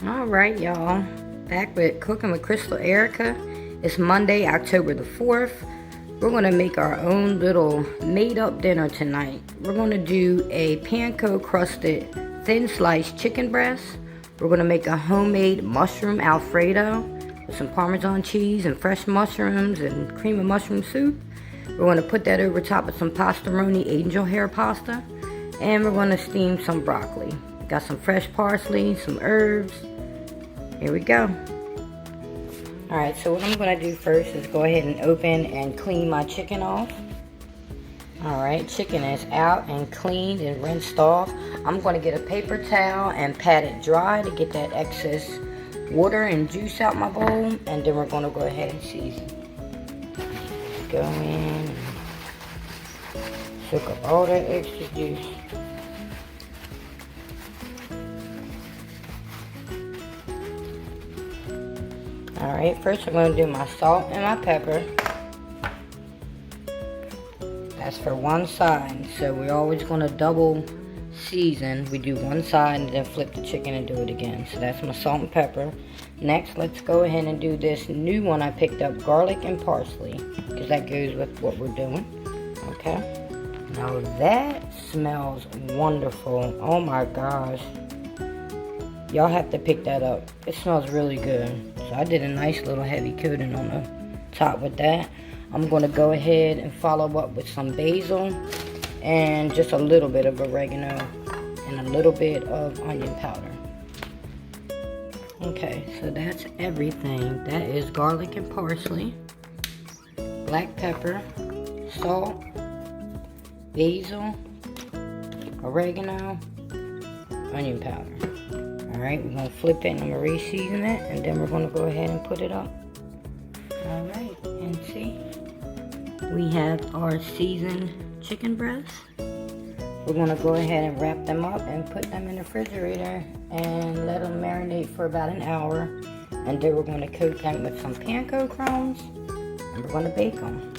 Alright, y'all. Back with Cooking with Crystal Erica. It's Monday, October the 4th. We're going to make our own little made-up dinner tonight. We're going to do a Panko crusted thin sliced chicken breast. We're going to make a homemade mushroom Alfredo with some Parmesan cheese and fresh mushrooms and cream of mushroom soup. We're going to put that over top of some pastaroni angel hair pasta. And we're going to steam some broccoli. Got some fresh parsley, some herbs. Here we go. Alright, so what I'm going to do first is go ahead and open and clean my chicken off. Alright, chicken is out and cleaned and rinsed off. I'm going to get a paper towel and pat it dry to get that excess water and juice out my bowl. And then we're going to go ahead and season. Go in. Soak up all that extra juice. Alright, first I'm going to do my salt and my pepper. That's for one side, so we're always going to double season. We do one side and then flip the chicken and do it again. So that's my salt and pepper. Next, let's go ahead and do this new one I picked up, garlic and parsley, because that goes with what we're doing. Okay, now that smells wonderful. Oh my gosh. Y'all have to pick that up. It smells really good. So I did a nice little heavy coating on the top with that. I'm going to go ahead and follow up with some basil and just a little bit of oregano and a little bit of onion powder. Okay, so that's everything. That is garlic and parsley, black pepper, salt, basil, oregano, onion powder. Alright, we're going to flip it and I'm going to re-season it, and then we're going to go ahead and put it up. Alright, and see, we have our seasoned chicken breasts. We're going to go ahead and wrap them up and put them in the refrigerator and let them marinate for about an hour. And then we're going to coat them with some panko crumbs and we're going to bake them.